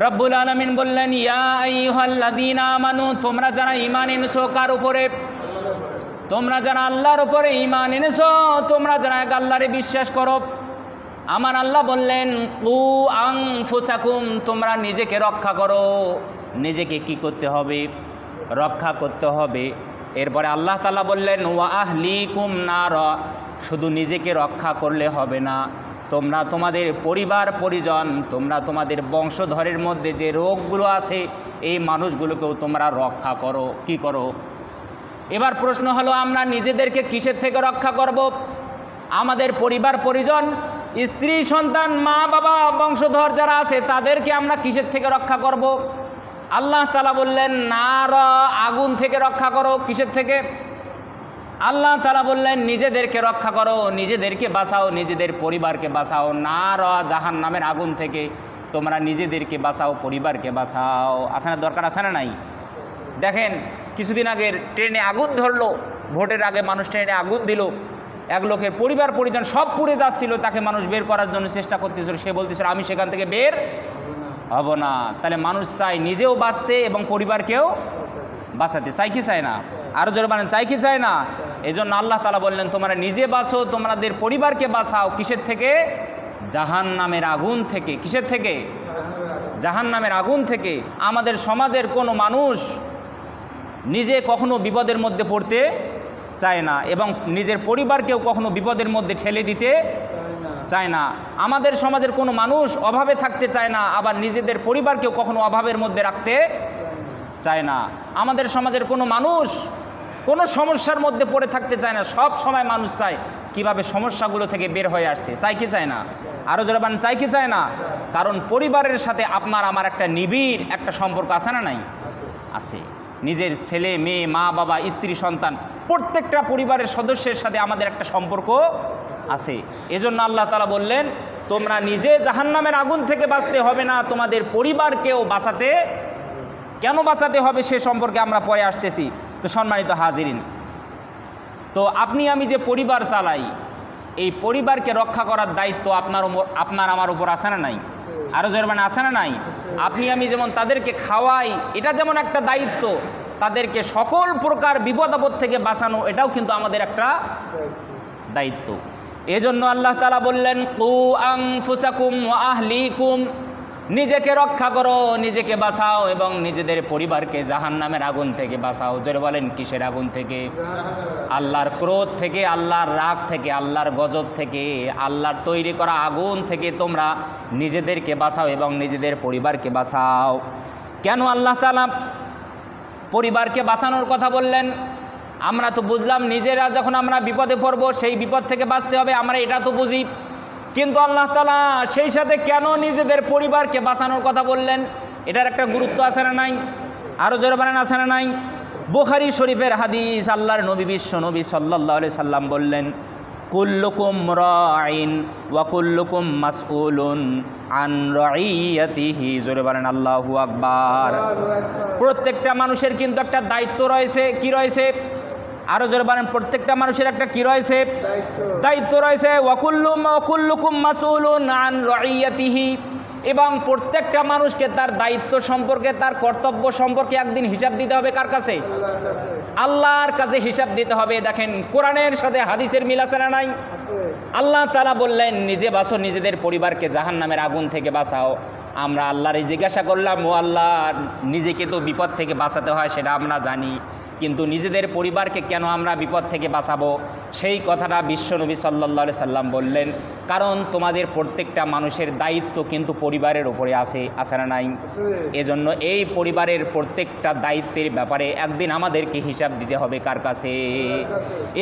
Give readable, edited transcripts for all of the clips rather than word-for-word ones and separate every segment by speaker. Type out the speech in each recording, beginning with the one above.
Speaker 1: রব্বুল আলামিন বললেন, ইয়া আইয়ুহাল্লাযীনা আমানু, তোমরা যারা ঈমান এনেছো কার উপরে? তোমরা যারা আল্লাহর উপরে ঈমান এনেছো, তোমরা যারা এক আল্লাহরে বিশ্বাস করো, আমার আল্লাহ বললেন কু আনফুসাকুম, তোমরা নিজেকে রক্ষা করো। নিজেকে কি করতে হবে? রক্ষা করতে হবে। এরপরে আল্লাহ তাআলা বললেন ওয়া আহলিকুম নার, শুধু নিজেকে রক্ষা করলে হবে না, তোমরা তোমাদের পরিবার পরিজন, তোমরা তোমাদের বংশধরের মধ্যে যে রোগগুলো আছে এই মানুষগুলোকেও তোমরা রক্ষা করো। কি করো? এবার প্রশ্ন হলো, আমরা নিজেদেরকে কিসের থেকে রক্ষা করব? আমাদের পরিবার পরিজন, স্ত্রী সন্তান, মা বাবা, বংশধর যারা আছে তাদেরকে আমরা কিসের থেকে রক্ষা করব? আল্লাহ তাআলা বললেন নার, আগুন থেকে রক্ষা করো। কিসের থেকে? আল্লাহ তাআলা বললেন নিজেদেরকে রক্ষা করো, নিজেদেরকে বাঁচাও, নিজেদের পরিবারকে বাঁচাও। নার, জাহান্নামের আগুন থেকে তোমরা নিজেদেরকে বাঁচাও, পরিবারকে বাঁচাও। আসানোর দরকার আছে না নাই? দেখেন, কিছুদিন আগে ট্রেনে আগুন ধরলো, ভোটের আগে মানুষ ট্রেনে আগুন দিল, এক লোকের পরিবার পরিজন সব পুড়ে যাচ্ছিল, তাকে মানুষ বের করার জন্য চেষ্টা করতেছিল, সে বলতেছিল আমি সেখান থেকে বের হব না। তাহলে মানুষ চায় নিজেও বাঁচতে এবং পরিবারকেও বাঁচাতে, চাই কি চায় না? আরও জোরে বলেন, চাই কি চায় না? এই জন্য আল্লাহ তাআলা বললেন তোমরা নিজে বাঁচো, তোমাদের পরিবারকে বাঁচাও। কিসের থেকে? জাহান্নামের আগুন থেকে। কিসের থেকে? জাহান্নামের আগুন থেকে। আমাদের সমাজের কোনো মানুষ নিজে কখনো বিপদের মধ্যে পড়তে চায় না এবং নিজের পরিবারকেও কখনো বিপদের মধ্যে ঠেলে দিতে চায় না। আমাদের সমাজের কোনো মানুষ অভাবে থাকতে চায় না, আবার নিজেদের পরিবারকেও কখনো অভাবের মধ্যে রাখতে চায় না। আমাদের সমাজের কোনো মানুষ কোনো সমস্যার মধ্যে পড়ে থাকতে চায় না, সব সময় মানুষ চায় কিভাবে সমস্যাগুলো থেকে বের হয়ে আসতে, চাই কি চায় না? আরও জোরে বলেন, চাই কি চায় না? কারণ পরিবারের সাথে আপনার আমার একটা নিবিড় একটা সম্পর্ক আছে না নাই? আছে। নিজের ছেলে মেয়ে, মা বাবা, স্ত্রী সন্তান, প্রত্যেকটা পরিবারের সদস্যের সাথে আমাদের একটা সম্পর্ক আছে। এজন্য আল্লাহ তাআলা বললেন তোমরা নিজে জাহান্নামের আগুন থেকে বাঁচতে হবে না, তোমাদের পরিবারকেও বাঁচাতে, কেন বাঁচাতে হবে সে সম্পর্কে আমরা পরে আসতেছি। তো সম্মানিত হাজিরিন, তো আপনি আমি যে পরিবার চালাই, এই পরিবারকে রক্ষা করার দায়িত্ব আপনার আমার উপর আছে না নাই? আরও জোরে মানে আছে না নাই? আপনি আমি যেমন তাদেরকে খাওয়াই, এটা যেমন একটা দায়িত্ব, তাদেরকে সকল প্রকার বিপদ আপদ থেকে বাঁচানো এটাও কিন্তু আমাদের একটা দায়িত্ব। এজন্য আল্লাহ তাআলা বললেন কু আনফুসাকুম ওয়া আহলিকুম, নিজেকে রক্ষা করো, নিজেকে বাঁচাও এবং নিজেদের পরিবারকে জাহান্নামের আগুন থেকে বাঁচাও। জোরে বলেন, কিসের আগুন থেকে? আল্লাহর ক্রোধ থেকে, আল্লাহর রাগ থেকে, আল্লাহর গজব থেকে, আল্লাহর তৈরি করা আগুন থেকে তোমরা নিজেদেরকে বাঁচাও এবং নিজেদের পরিবারকে বাঁচাও। কেন আল্লাহ তাআলা পরিবারকে বাঁচানোর কথা বললেন? আমরা তো বুঝলাম নিজেরা যখন আমরা বিপদে পড়ব সেই বিপদ থেকে বাঁচতে হবে, আমরা এটা তো বুঝি, কিন্তু আল্লাহ তাআলা সেই সাথে কেন নিজেদের পরিবারকে বাঁচানোর কথা বললেন? এটার একটা গুরুত্ব আছে না নাই? আরও জোরে বলেন, আছে না নাই? বুখারী শরীফের হাদিস, আল্লাহর নবী বিশ্ব নবী সাল্লাল্লাহু আলাইহি সাল্লাম বললেন কুল্লুকুম রাইন ওয়া কুল্লুকুম মাসউলুন আন রাইয়াতিহি। জোরে বলেন আল্লাহু আকবার। প্রত্যেকটা মানুষের কিন্তু একটা দায়িত্ব রয়েছে। কি রয়েছে? আরও জোরে বলেন, প্রত্যেকটা মানুষের একটা কি রয়েছে? দায়িত্ব রয়েছে। ওয়া কুল্লুকুম মাসউলুন আন রাইয়াতিহি, এবং প্রত্যেকটা মানুষকে তার দায়িত্ব সম্পর্কে, তার কর্তব্য সম্পর্কে একদিন হিসাব দিতে হবে। কার কাছে? আল্লাহর কাছে হিসাব দিতে হবে। দেখেন, কোরআনের সাথে হাদিসের মিল আছে না নাই? আল্লাহ তাআলা বললেন নিজে বাঁচো, নিজেদের পরিবারকে জাহান্নামের আগুন থেকে বাঁচাও। আমরা আল্লাহরে জিজ্ঞাসা করলাম, ও আল্লাহ, নিজেকে তো বিপদ থেকে বাঁচাতে হয় সেটা আমরা জানি, কিন্তু নিজেদের পরিবারকে কেন আমরা বিপদ থেকে বাঁচাবো? সেই কথাটা বিশ্বনবী সাল্লাল্লাহু আলাইহি সাল্লাম বললেন, কারণ তোমাদের প্রত্যেকটা মানুষের দায়িত্ব কিন্তু পরিবারের উপরে আছে না নাই? এজন্য এই পরিবারের প্রত্যেকটা দায়িত্বের ব্যাপারে একদিন আমাদেরকে হিসাব দিতে হবে। কার কাছে?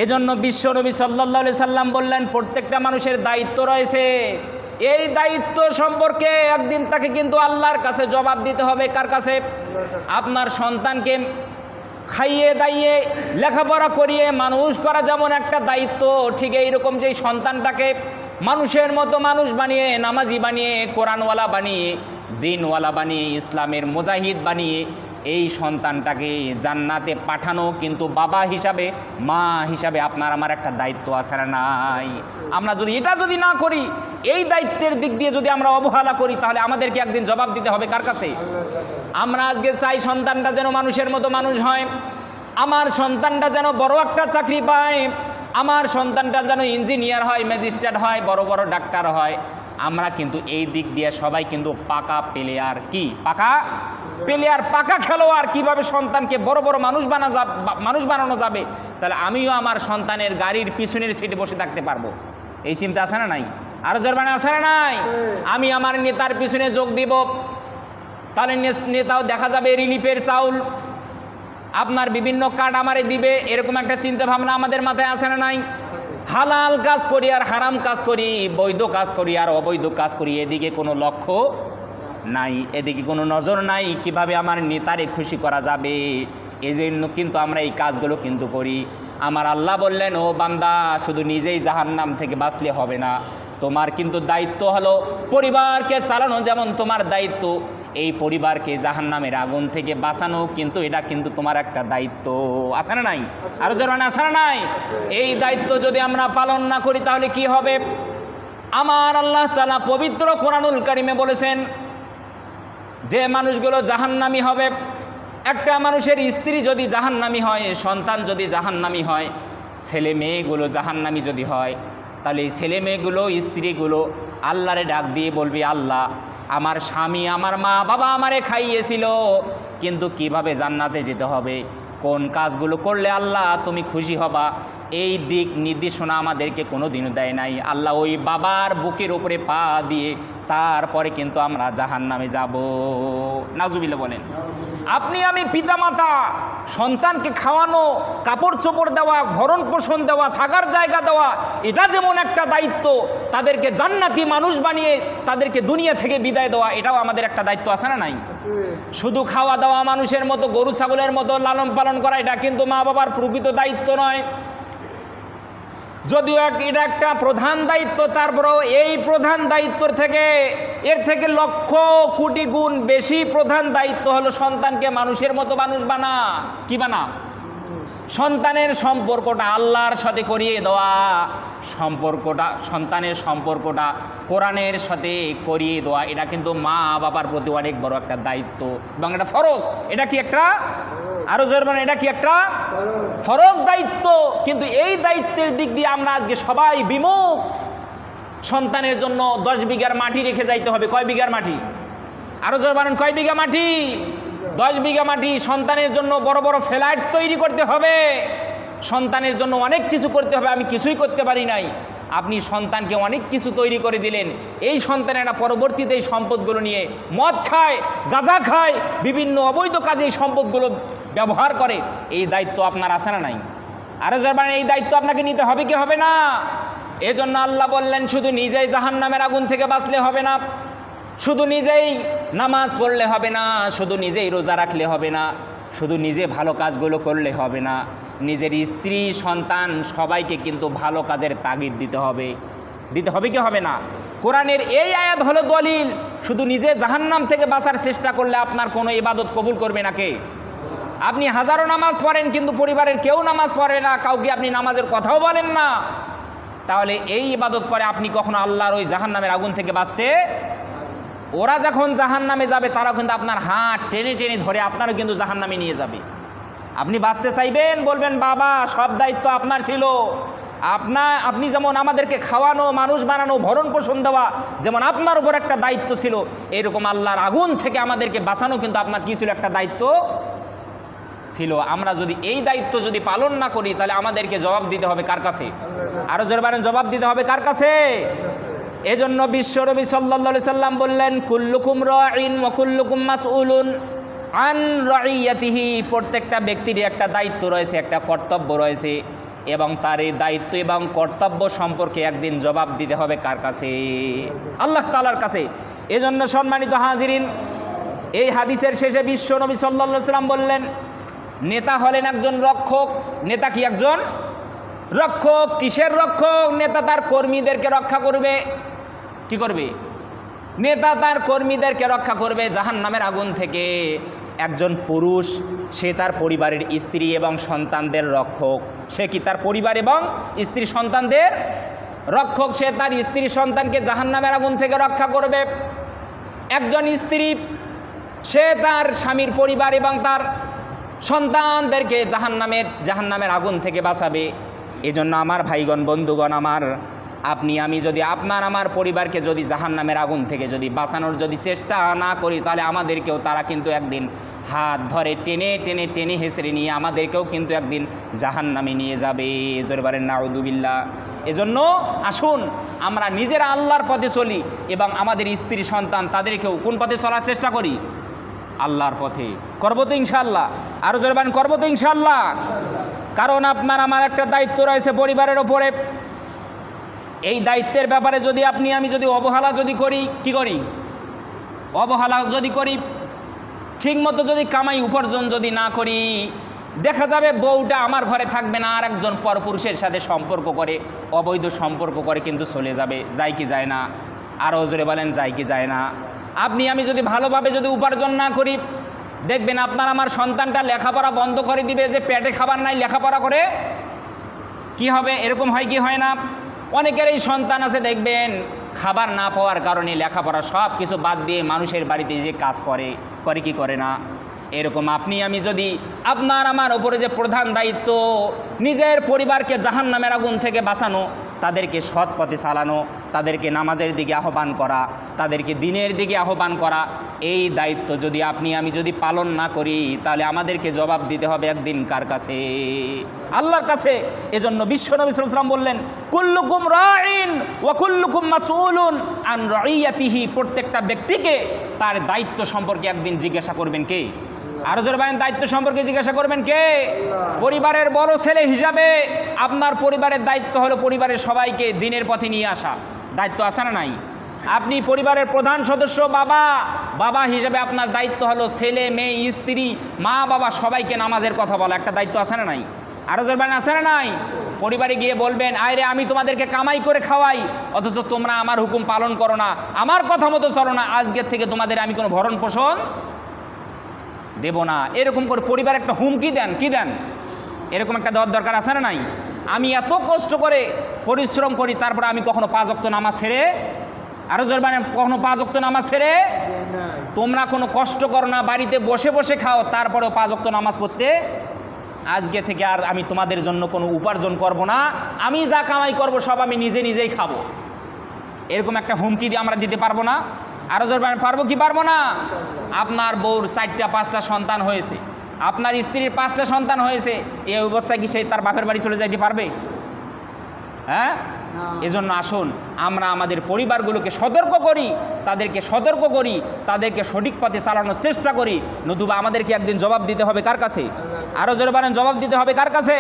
Speaker 1: এজন্য বিশ্বনবী সাল্লাল্লাহু আলাইহি সাল্লাম বললেন প্রত্যেকটা মানুষের দায়িত্ব রয়েছে, এই দায়িত্ব সম্পর্কে একদিন তাকে কিন্তু আল্লাহর কাছে জবাব দিতে হবে। কার কাছে? আপনার সন্তানকে খাইয়ে দাইয়ে লেখাপড়া করিয়ে মানুষ করা যেমন একটা দায়িত্ব, ঠিক এইরকম যেই সন্তানটাকে মানুষের মতো মানুষ বানিয়ে, নামাজি বানিয়ে, কোরআনওয়ালা বানিয়ে দিনওয়ালা বানিয়ে, ইসলামের মুজাহিদ বানিয়ে এই সন্তানটাকে জান্নাতে পাঠানো কিন্তু বাবা হিসাবে, মা হিসাবে আপনার আমার একটা দায়িত্ব আছে না নাই? আমরা যদি এটা যদি না করি, এই দায়িত্বের দিক দিয়ে যদি আমরা অবহেলা করি, তাহলে আমাদেরকে একদিন জবাব দিতে হবে কার কাছে? আমরা আজকে চাই সন্তানটা যেন মানুষের মতো মানুষ হয়, আমার সন্তানটা যেন বড় একটা চাকরি পায়, আমার সন্তানটা যেন ইঞ্জিনিয়ার হয়, ম্যাজিস্ট্রেট হয়, বড় বড় ডাক্তার হয়। আমরা কিন্তু এই দিক দিয়ে সবাই কিন্তু পাকা প্লেয়ার। কি পাকা প্লেয়ার, পাকা খেলোয়াড়। কিভাবে সন্তানকে বড় বড় মানুষ বানানো যাবে, তাহলে আমিও আমার সন্তানের গাড়ির পিছনের সিটে বসে থাকতে পারবো, এই চিন্তা আছে না নাই? আরো জোরবানে আছে না নাই? আমি আমার নেতার পিছনে যোগ দিব, তাহলে নেতাও দেখা যাবে রিলিফের চাউল, আপনার বিভিন্ন কার্ড আমারে দিবে, এরকম একটা চিন্তা ভাবনা আমাদের মাথায় আছে না নাই? হালাল কাজ করি আর হারাম কাজ করি, বৈধ কাজ করি আর অবৈধ কাজ করি, এদিকে কোনো লক্ষ্য নাই, এদিকে কোনো নজর নাই কিভাবে আমার নেতারে খুশি করা যাবে। এই জন্য কিন্তু আমরা এই কাজগুলো কিন্তু করি। আমার আল্লাহ বললেন, ও বান্দা, শুধু নিজেই জাহান্নাম থেকে বাঁচলে হবে না, তোমার কিন্তু দায়িত্ব হলো পরিবারকে চালানো। যেমন তোমার দায়িত্ব এই পরিবারকে জাহান্নামের আগুন থেকে বাঁচানো, কিন্তু এটা কিন্তু তোমার একটা দায়িত্ব, আছে না নাই? আরো জোরান আছে না নাই? এই দায়িত্ব যদি আমরা পালন না করি তাহলে কি হবে? আমার আল্লাহ তাআলা পবিত্র কোরআনুল কারিমে বলেছেন যে মানুষগুলো জাহান্নামী হবে, একটা মানুষের স্ত্রী যদি জাহান্নামী হয়, সন্তান যদি জাহান্নামী হয়, ছেলে মেয়েগুলো জাহান্নামী যদি হয়, তাহলে এই ছেলে মেয়েগুলো, স্ত্রীগুলো আল্লাহরে ডাক দিয়ে বলবি, আল্লাহ, আমার স্বামী, আমার মা বাবা আমারে খাইয়েছিল, কিন্তু কিভাবে জান্নাতে যেতে হবে, কোন কাজগুলো করলে আল্লাহ তুমি খুশি হবা, এই দিক নির্দেশনা আমাদেরকে কোনো দিনও দেয় নাই। আল্লাহ ওই বাবার বুকের উপরে পা দিয়ে তারপরে কিন্তু আমরা জাহান্নামে যাব। নাউজুবিল্লাহ বলেন। আপনি আমি পিতামাতা, সন্তানকে খাওয়ানো, কাপড় চোপড় দেওয়া, ভরণ পোষণ দেওয়া, থাকার জায়গা দেওয়া, এটা যেমন একটা দায়িত্ব, তাদেরকে জান্নাতি মানুষ বানিয়ে তাদেরকে দুনিয়া থেকে বিদায় দেওয়া, এটাও আমাদের একটা দায়িত্ব আছে না নাই? শুধু খাওয়া দাওয়া, মানুষের মতো গরু ছাগলের মতো লালন পালন করা, এটা কিন্তু মা বাবার প্রকৃত দায়িত্ব নয়। যদিও এটা একটা প্রধান দায়িত্ব, তারপরেও এই প্রধান দায়িত্ব থেকে, এর থেকে লক্ষ কোটি গুণ বেশি প্রধান দায়িত্ব হলো সন্তানকে মানুষের মতো মানুষ বানা। কি বানা? সন্তানের সম্পর্কটা আল্লাহর সাথে করিয়ে দেওয়া, সম্পর্কটা, সন্তানের সম্পর্কটা কোরআনের সাথে করিয়ে দেওয়া, এটা কিন্তু মা বাবার প্রতি অনেক বড় একটা দায়িত্ব এবং এটা ফরজ। এটা কি একটা, আরো জোর মানে, এটা কি একটা ফরজ দায়িত্ব। কিন্তু এই দায়িত্বের দিক দিয়ে আমরা আজকে সবাই বিমুখ। সন্তানের জন্য 10 বিঘার মাটি রেখে যাইতে হবে। কয় বিঘার মাটি? আরো জোর বলেন, কয় বিঘা মাটি? 10 বিঘা মাটি। সন্তানের জন্য বড় বড় ফ্ল্যাট তৈরি করতে হবে, সন্তানের জন্য অনেক কিছু করতে হবে। আমি কিছুই করতে পারি নাই, আপনি সন্তানকে অনেক কিছু তৈরি করে দিলেন। এই সন্তানেরা পরবর্তীতে এই সম্পদগুলো নিয়ে মদ খায়, গাঁজা খায়, বিভিন্ন অবৈধ কাজে এই সম্পদগুলো ব্যবহার করে। এই দায়িত্ব আপনার আছে না নাই? আরো যাবেন, এই দায়িত্ব আপনাকে নিতে হবে কি হবে না? এজন্য আল্লাহ বললেন, শুধু নিজেই জাহান্নামের আগুন থেকে বাঁচলে হবে না, শুধু নিজেই নামাজ পড়লে হবে না, শুধু নিজেই রোজা রাখলে হবে না, শুধু নিজে ভালো কাজগুলো করলে হবে না, নিজের স্ত্রী, সন্তান সবাইকে কিন্তু ভালো কাজের তাগিদ দিতে হবে। দিতে হবে কি হবে না? কোরআনের এই আয়াত হলো দলিল। শুধু নিজে জাহান্নাম থেকে বাঁচার চেষ্টা করলে আপনার কোনো ইবাদত কবুল করবে না কে? আপনি হাজারো নামাজ পড়েন, কিন্তু পরিবারের কেউ নামাজ পড়ে না, কাউকে আপনি নামাজের কথাও বলেন না, তাহলে এই ইবাদত করে আপনি কখনো আল্লাহর ওই জাহান্নামের আগুন থেকে বাঁচতে, ওরা যখন জাহান্নামে যাবে তারা কিন্তু আপনার হাত টেনে টেনে ধরে আপনারও কিন্তু জাহান্নামে নিয়ে যাবে। আপনি বাঁচতে চাইবেন, বলবেন বাবা সব দায়িত্ব আপনার ছিল, আপনি যেমন আমাদেরকে খাওয়ানো, মানুষ বানানো, ভরণ পোষণ দেওয়া, যেমন আপনার উপর একটা দায়িত্ব ছিল, এরকম আল্লাহর আগুন থেকে আমাদেরকে বাঁচানো কিন্তু আপনার কি ছিল? একটা দায়িত্ব ছিল। আমরা যদি এই দায়িত্ব যদি পালন না করি, তাহলে আমাদেরকে জবাব দিতে হবে কার কাছে? আরো জোরে বলেন, জবাব দিতে হবে কার কাছে? এজন্য বিশ্বনবী সাল্লাল্লাহু আলাইহি সাল্লাম বললেন, কুল্লুকুম রাঈন ওয়া কুল্লুকুম মাসউলুন আন রাইয়াতিহি। প্রত্যেকটা ব্যক্তির একটা দায়িত্ব রয়েছে, একটা কর্তব্য রয়েছে, এবং তার এই দায়িত্ব এবং কর্তব্য সম্পর্কে একদিন জবাব দিতে হবে কার কাছে? আল্লাহ তাআলার কাছে। এজন্য সম্মানিত হাজিরিন, এই হাদিসের শেষে বিশ্বনবী সাল্লাল্লাহু আলাইহি সাল্লাম বললেন, নেতা হলেন একজন রক্ষক। নেতা কি? একজন রক্ষক। কিসের রক্ষক? নেতা তার কর্মীদেরকে রক্ষা করবে। কি করবে? নেতা তার কর্মীদেরকে রক্ষা করবে জাহান্নামের আগুন থেকে। একজন পুরুষ সে তার পরিবারের স্ত্রী এবং সন্তানদের রক্ষক। সে কি তার পরিবার এবং স্ত্রী সন্তানদের রক্ষক। সে তার স্ত্রী সন্তানকে জাহান্নামের আগুন থেকে রক্ষা করবে। একজন স্ত্রী সে তার স্বামীর পরিবার এবং তার সন্তানদেরকে জাহান্নামের আগুন থেকে বাঁচাবে। এজন্য আমার ভাইগণ, বন্ধুগণ আমার, আপনি আমি যদি আপনার আমার পরিবারকে যদি জাহান্নামের আগুন থেকে যদি বাঁচানোর যদি চেষ্টা না করি, তাহলে আমাদেরকেও তারা কিন্তু একদিন হাত ধরে টেনে টেনে টেনে হেসড়ে নিয়ে আমাদেরকেও কিন্তু একদিন জাহান্নামে নিয়ে যাবে। জোরে বলেন নাউযুবিল্লাহ। এজন্য আসুন আমরা নিজেরা আল্লাহর পথে চলি এবং আমাদের স্ত্রী সন্তান তাদেরকেও কোন পথে চলার চেষ্টা করি? আল্লাহর পথে। করবো তো ইনশাআল্লাহ? আরও জোরে বলেন করবো তো ইনশাআল্লাহ? কারণ আপনার আমার একটা দায়িত্ব রয়েছে পরিবারের ওপরে। এই দায়িত্বের ব্যাপারে যদি আপনি আমি যদি অবহেলা যদি করি, কি করি? অবহেলা যদি করি, ঠিকমতো যদি কামাই উপার্জন যদি না করি, দেখা যাবে বউটা আমার ঘরে থাকবে না, আর একজন পরপুরুষের সাথে সম্পর্ক করে, অবৈধ সম্পর্ক করে কিন্তু চলে যাবে। যায় কি যায় না? আরও জোরে বলেন যায় কি যায় না? আপনি আমি যদি ভালোভাবে যদি উপার্জন না করি, দেখবেন আপনার আমার সন্তানটা লেখাপড়া বন্ধ করে দিবে, যে পেটে খাবার নাই লেখাপড়া করে কি হবে? এরকম হয় কি হয় না? অনেকের এই সন্তান আছে দেখবেন খাবার না পাওয়ার কারণে লেখাপড়া সব কিছু বাদ দিয়ে মানুষের বাড়িতে যে কাজ করে কি করে না? এরকম আপনি আমি যদি আপনার আমার ওপরে যে প্রধান দায়িত্ব নিজের পরিবারকে জাহান্নামের আগুন থেকে বাঁচানো, তাদেরকে সৎ পথে চালানো, তাদেরকে নামাজের দিকে আহ্বান করা, তাদেরকে দ্বীনের দিকে আহ্বান করা, এই দায়িত্ব যদি আপনি আমি যদি পালন না করি, তাহলে আমাদেরকে জবাব দিতে হবে একদিন কার কাছে? আল্লাহর কাছে। এজন্য বিশ্বনবী সাল্লাল্লাহু আলাইহি ওয়াসাল্লাম বললেন, কুল্লুকুম রাঈন ওয়া কুল্লুকুম মাসউলুন আন রাইয়াতিহি। প্রত্যেকটা ব্যক্তিকে তার দায়িত্ব সম্পর্কে একদিন জিজ্ঞাসা করবেন কে? আরো জোরে বলেন, দায়িত্ব সম্পর্কে জিজ্ঞাসা করবেন কে? পরিবারের বড় ছেলে হিসাবে আপনার পরিবারের দায়িত্ব হলো পরিবারের সবাইকে দ্বীনের পথে নিয়ে আসা। দায়িত্ব আছে না নাই? আপনি পরিবারের প্রধান সদস্য, বাবা হিসেবে আপনার দায়িত্ব হলো ছেলে মেয়ে স্ত্রী মা বাবা সবাইকে নামাজের কথা বলা। একটা দায়িত্ব আছে না নাই? আরো জোরে বলেন আছে না নাই? পরিবারে গিয়ে বলবেন, আরে আমি তোমাদেরকে কামাই করে খাওয়াই, অথচ তোমরা আমার হুকুম পালন করো না, আমার কথা মতো চলো না, আজকের থেকে তোমাদের আমি কোনো ভরণ পোষণ দেব না। এরকম করে পরিবার একটা হুমকি দেন, কি দেন? এরকম একটা দেওয়ার দরকার আছে না নাই? আমি এত কষ্ট করে পরিশ্রম করি, তারপরে আমি কখনো 5 ওয়াক্ত নামাজ ছেড়ে, আরো জোরে বলেন, কখনো 5 ওয়াক্ত নামাজ ছেড়ে? তোমরা কোনো কষ্ট করো না, বাড়িতে বসে বসে খাও, তারপরেও 5 ওয়াক্ত নামাজ পড়তে আজকে থেকে আর আমি তোমাদের জন্য কোনো উপার্জন করব না, আমি যা কামাই করব সব আমি নিজেই খাবো। এরকম একটা হুমকি দিয়ে আমরা দিতে পারবো না? আরো জোরে বলেন পারবো কি পারবো না? আপনার বউর 4টা-5টা সন্তান হয়েছে, আপনার স্ত্রীর 5টা সন্তান হয়েছে, এই অবস্থায় কি সে তার বাপের বাড়ি চলে যাইতে পারবে? হ্যাঁ? এজন্য আসুন আমরা আমাদের পরিবারগুলোকে সতর্ক করি, তাদেরকে সঠিক পথে চালানোর চেষ্টা করি, নতুবা আমাদেরকে একদিন জবাব দিতে হবে কার কাছে? আরো জোরে বলেন, জবাব দিতে হবে কার কাছে?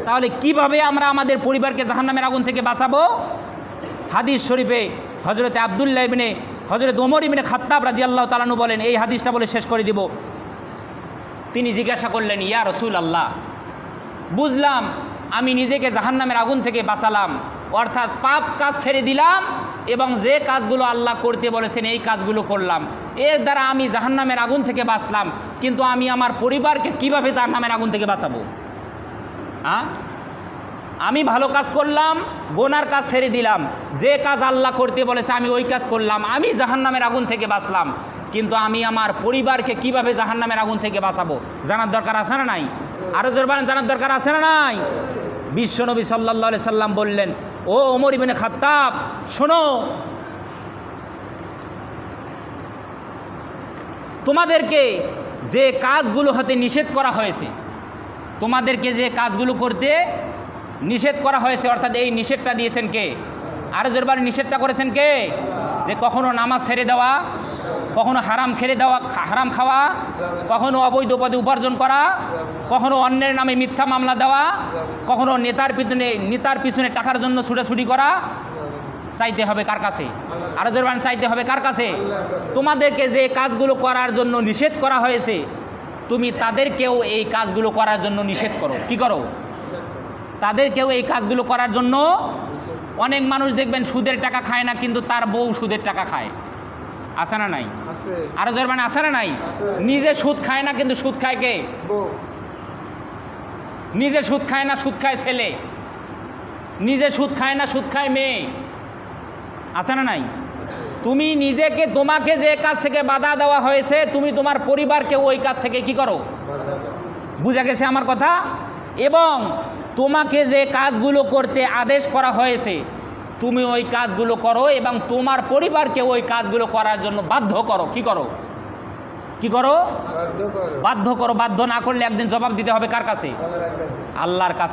Speaker 1: তাহলে কিভাবে আমরা আমাদের পরিবারকে জাহান্নামের আগুন থেকে বাঁচাবো? হাদিস শরীফে হযরত হযরত ওমর ইবনে খাত্তাব রাদিয়াল্লাহু তাআলা আনহু বলেন, এই হাদিসটা বলে শেষ করে দিব। তিনি জিজ্ঞাসা করলেন, ইয়া রাসূলুল্লাহ, বুঝলাম আমি নিজেকে জাহান্নামের আগুন থেকে বাঁচালাম, অর্থাৎ পাপ কাজ ছেড়ে দিলাম এবং যে কাজগুলো আল্লাহ করতে বলেছেন এই কাজগুলো করলাম, এর দ্বারা আমি জাহান্নামের আগুন থেকে বাঁচলাম, কিন্তু আমি আমার পরিবারকে কিভাবে জাহান্নামের আগুন থেকে বাঁচাবো? আমি ভালো কাজ করলাম, গোনার কাজ ছেড়ে দিলাম, যে কাজ আল্লাহ করতে বলেছে আমি ওই কাজ করলাম, আমি জাহান্নামের আগুন থেকে বাঁচলাম, কিন্তু আমি আমার পরিবারকে কিভাবে জাহান্নামের আগুন থেকে বাঁচাবো? জানার দরকার আছে না নাই? আরো জোরে বলেন, জানার দরকার আছে না নাই? বিশ্বনবী সাল্লাল্লাহু আলাইহি সাল্লাম বললেন, ও ওমর ইবনে খাত্তাব, শোনো, তোমাদেরকে যে কাজগুলো হতে নিষেধ করা হয়েছে, তোমাদেরকে যে কাজগুলো করতে নিষেধ করা হয়েছে, অর্থাৎ এই নিষেধটা দিয়েছেন কে? আরো জোরবার নিষেধটা করেছেন কে? যে কখনো নামাজ ছেড়ে দেওয়া, কখনো হারাম খাওয়া, কখনো অবৈধ পদে উপার্জন করা, কখনো অন্যের নামে মিথ্যা মামলা দেওয়া, কখনো নেতার পিছনে টাকার জন্য ছুটাছুটি করা। চাইতে হবে কার কাছে? আরো জোরবার চাইতে হবে কার কাছে? তোমাদেরকে যে কাজগুলো করার জন্য নিষেধ করা হয়েছে, তুমি তাদেরকেও এই কাজগুলো করার জন্য নিষেধ করো। কি করো? তাদেরকেও এই কাজগুলো করার জন্য। অনেক মানুষ দেখবেন সুদের টাকা খায় না, কিন্তু তার বউ সুদের টাকা খায়। আছে না নাই? আরো জোর মানে আছে না নাই? নিজে সুদ খায় না, কিন্তু সুদ খায় কে? নিজে সুদ খায় না, সুদ খায় ছেলে। নিজে সুদ খায় না, সুদ খায় মেয়ে। আছে না নাই? তুমি নিজেকে, তোমাকে যে কাজ থেকে বাধা দেওয়া হয়েছে, তুমি তোমার পরিবারকে ওই কাজ থেকে কি করো? বুঝা গেছে আমার কথা? এবং তোমাকে যে কাজগুলো করতে আদেশ করা হয়েছে, তুমি ওই কাজগুলো করো এবং তোমার পরিবারকে ওই কাজগুলো করার জন্য বাধ্য করো। কি করো? কি করো? বাধ্য করো। বাধ্য না করলে একদিন জবাব দিতে হবে কার কাছে? আল্লাহর কাছে।